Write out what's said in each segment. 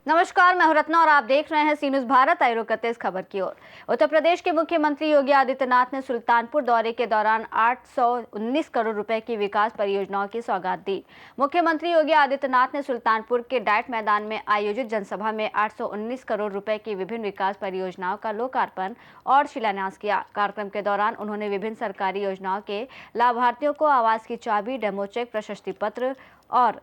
नमस्कार, मैं हूं रत्ना और आप देख रहे हैं सी न्यूज भारत। आइए रुकते हैं इस खबर की ओर। उत्तर प्रदेश के मुख्यमंत्री योगी आदित्यनाथ ने सुल्तानपुर दौरे के दौरान 819 करोड़ रुपए की विकास परियोजनाओं की सौगात दी। मुख्यमंत्री योगी आदित्यनाथ ने सुल्तानपुर के डाइट मैदान में आयोजित जनसभा में 819 करोड़ रुपए की विभिन्न विकास परियोजनाओं का लोकार्पण और शिलान्यास किया। कार्यक्रम के दौरान उन्होंने विभिन्न सरकारी योजनाओं के लाभार्थियों को आवास की चाबी, डेमो चेक, प्रशस्ति पत्र और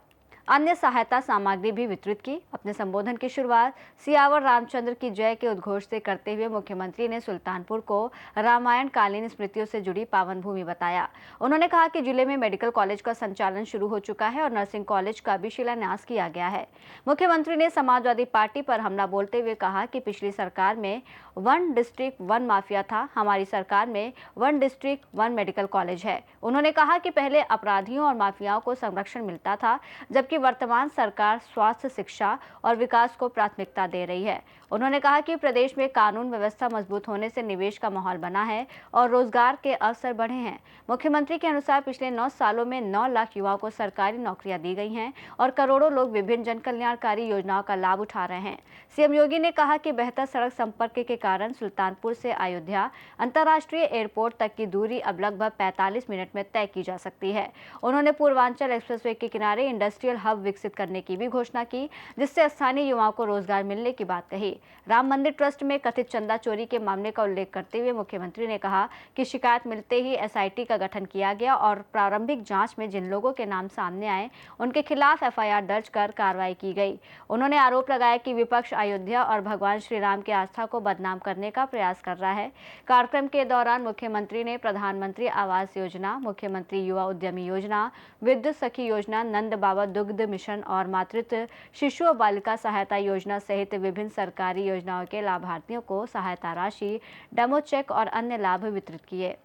अन्य सहायता सामग्री भी वितरित की। अपने संबोधन की शुरुआत सियावर रामचंद्र की जय के उद्घोष से करते हुए मुख्यमंत्री ने सुल्तानपुर को रामायण कालीन स्मृतियों से जुड़ी पावन भूमि बताया। उन्होंने कहा कि जिले में मेडिकल कॉलेज का संचालन शुरू हो चुका है और नर्सिंग कॉलेज का भी शिलान्यास किया गया है। मुख्यमंत्री ने समाजवादी पार्टी पर हमला बोलते हुए कहा कि पिछली सरकार में 1 डिस्ट्रिक्ट 1 माफिया था, हमारी सरकार में 1 डिस्ट्रिक्ट 1 मेडिकल कॉलेज है। उन्होंने कहा कि पहले अपराधियों और माफियाओं को संरक्षण मिलता था, जबकि वर्तमान सरकार स्वास्थ्य, शिक्षा और विकास को प्राथमिकता दे रही है। उन्होंने कहा कि प्रदेश में कानून व्यवस्था मजबूत होने से निवेश का माहौल बना है और रोजगार के अवसर बढ़े हैं। मुख्यमंत्री के अनुसार पिछले 9 सालों में 9 लाख युवाओं को सरकारी नौकरियां दी गई हैं और करोड़ों लोग विभिन्न जन कल्याणकारी योजनाओं का लाभ उठा रहे हैं। सीएम योगी ने कहा कि बेहतर सड़क संपर्क के कारण सुल्तानपुर से अयोध्या अंतर्राष्ट्रीय एयरपोर्ट तक की दूरी अब लगभग 45 मिनट में तय की जा सकती है। उन्होंने पूर्वांचल एक्सप्रेसवे के किनारे इंडस्ट्रियल हब विकसित करने की भी घोषणा की, जिससे स्थानीय युवाओं को रोजगार मिलने की बात कही। राम मंदिर ट्रस्ट में कथित चंदा चोरी के मामले का उल्लेख करते हुए मुख्यमंत्री ने कहा कि शिकायत मिलते ही एसआईटी का गठन किया गया और प्रारंभिक जांच में जिन लोगों के नाम सामने आए उनके खिलाफ एफआईआर दर्ज कर कार्रवाई की गई। उन्होंने आरोप लगाया कि विपक्ष अयोध्या और भगवान श्री राम की आस्था को बदनाम करने का प्रयास कर रहा है। कार्यक्रम के दौरान मुख्यमंत्री ने प्रधानमंत्री आवास योजना, मुख्यमंत्री युवा उद्यमी योजना, विद्युत सखी योजना, नंद बाबा दुग्ध मिशन और मातृत्व शिशु और बालिका सहायता योजना सहित विभिन्न सरकारी योजनाओं के लाभार्थियों को सहायता राशि, डेमो चेक और अन्य लाभ वितरित किए।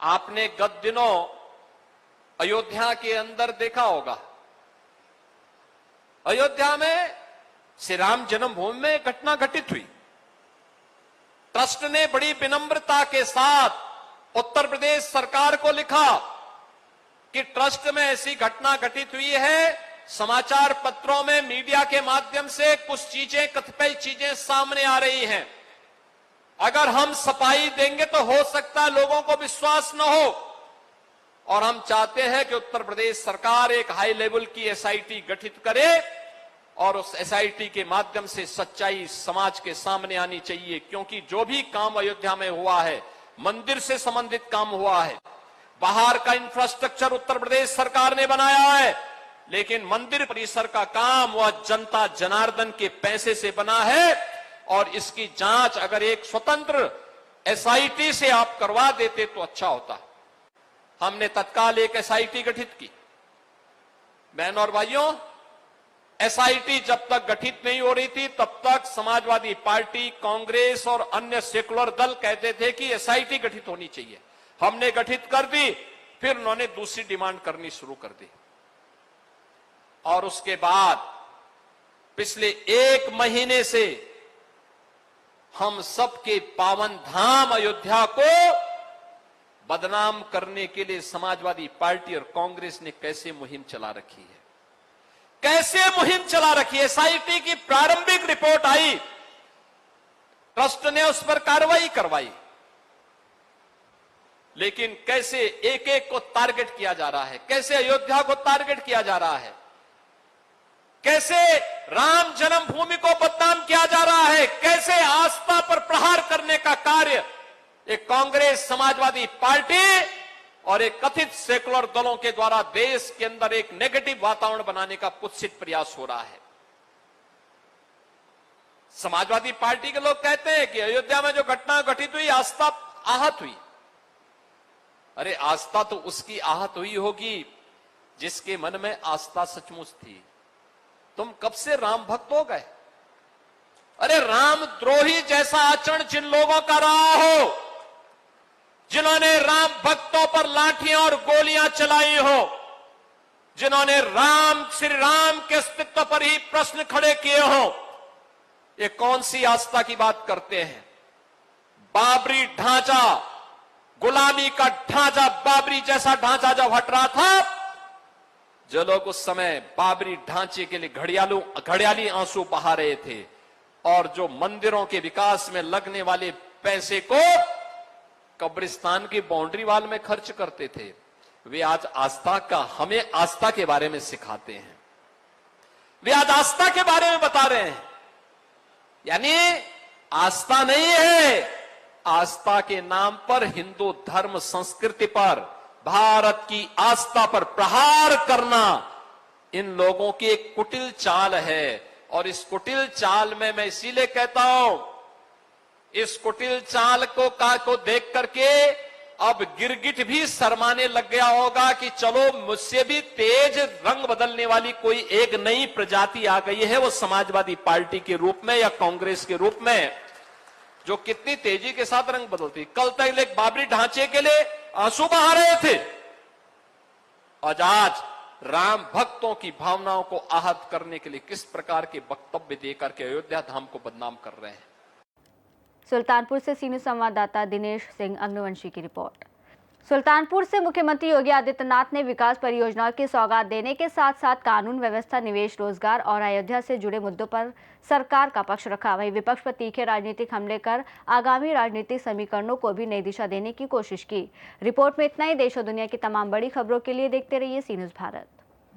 आपने गत दिनों अयोध्या के अंदर देखा होगा, अयोध्या में श्री राम जन्मभूमि में घटना घटित हुई। ट्रस्ट ने बड़ी विनम्रता के साथ उत्तर प्रदेश सरकार को लिखा कि ट्रस्ट में ऐसी घटना घटित हुई है, समाचार पत्रों में, मीडिया के माध्यम से कुछ चीजें, कतिपय चीजें सामने आ रही हैं। अगर हम सफाई देंगे तो हो सकता है लोगों को विश्वास न हो, और हम चाहते हैं कि उत्तर प्रदेश सरकार एक हाई लेवल की एसआईटी गठित करे और उस एसआईटी के माध्यम से सच्चाई समाज के सामने आनी चाहिए। क्योंकि जो भी काम अयोध्या में हुआ है, मंदिर से संबंधित काम हुआ है, बाहर का इंफ्रास्ट्रक्चर उत्तर प्रदेश सरकार ने बनाया है, लेकिन मंदिर परिसर का काम वह जनता जनार्दन के पैसे से बना है और इसकी जांच अगर एक स्वतंत्र एसआईटी से आप करवा देते तो अच्छा होता। हमने तत्काल एक एसआईटी गठित की। बहनों और भाइयों, एसआईटी जब तक गठित नहीं हो रही थी तब तक समाजवादी पार्टी, कांग्रेस और अन्य सेकुलर दल कहते थे कि एसआईटी गठित होनी चाहिए। हमने गठित कर दी, फिर उन्होंने दूसरी डिमांड करनी शुरू कर दी और उसके बाद पिछले 1 महीने से हम सबके पावन धाम अयोध्या को बदनाम करने के लिए समाजवादी पार्टी और कांग्रेस ने कैसे मुहिम चला रखी है, कैसे मुहिम चला रखी है। एसआईटी की प्रारंभिक रिपोर्ट आई, ट्रस्ट ने उस पर कार्रवाई करवाई, लेकिन कैसे एक एक को टारगेट किया जा रहा है, कैसे अयोध्या को टारगेट किया जा रहा है, कैसे राम जन्मभूमि को बदनाम किया जा रहा है, कैसे आस्था पर प्रहार करने का कार्य एक कांग्रेस, समाजवादी पार्टी और एक कथित सेकुलर दलों के द्वारा देश के अंदर एक नेगेटिव वातावरण बनाने का कुत्सित प्रयास हो रहा है। समाजवादी पार्टी के लोग कहते हैं कि अयोध्या में जो घटना घटित हुई, आस्था आहत हुई। अरे आस्था तो उसकी आहत हुई होगी जिसके मन में आस्था सचमुच थी। तुम कब से राम भक्त हो गए? अरे राम द्रोही जैसा आचरण जिन लोगों का रहा हो, जिन्होंने राम भक्तों पर लाठियां और गोलियां चलाई हो, जिन्होंने श्री राम के अस्तित्व पर ही प्रश्न खड़े किए हो, ये कौन सी आस्था की बात करते हैं? बाबरी ढांचा, गुलामी का ढांचा, बाबरी जैसा ढांचा जब हट रहा था, जो लोग उस समय बाबरी ढांचे के लिए घड़ियाली आंसू बहा रहे थे और जो मंदिरों के विकास में लगने वाले पैसे को कब्रिस्तान की बाउंड्री वाल में खर्च करते थे, वे आज हमें आस्था के बारे में सिखाते हैं। वे आज आस्था के बारे में बता रहे हैं। यानी आस्था नहीं है, आस्था के नाम पर हिंदू धर्म संस्कृति पर, भारत की आस्था पर प्रहार करना इन लोगों की एक कुटिल चाल है। और इस कुटिल चाल में मैं इसीलिए कहता हूं, इस कुटिल चाल को देख करके अब गिरगिट भी शर्माने लग गया होगा कि चलो मुझसे भी तेज रंग बदलने वाली कोई एक नई प्रजाति आ गई है, वो समाजवादी पार्टी के रूप में या कांग्रेस के रूप में, जो कितनी तेजी के साथ रंग बदलती। कल तक एक बाबरी ढांचे के लिए आंसू बहा रहे थे और आज राम भक्तों की भावनाओं को आहत करने के लिए किस प्रकार के वक्तव्य देकर के अयोध्या धाम को बदनाम कर रहे हैं। सुल्तानपुर से सीनियर संवाददाता दिनेश सिंह अग्निवंशी की रिपोर्ट। सुल्तानपुर से मुख्यमंत्री योगी आदित्यनाथ ने विकास परियोजनाओं की सौगात देने के साथ साथ कानून व्यवस्था, निवेश, रोजगार और अयोध्या से जुड़े मुद्दों पर सरकार का पक्ष रखा। वहीं विपक्ष पर तीखे राजनीतिक हमले कर आगामी राजनीतिक समीकरणों को भी नई दिशा देने की कोशिश की। रिपोर्ट में इतना ही। देश और दुनिया की तमाम बड़ी खबरों के लिए देखते रहिए सी न्यूज़ भारत।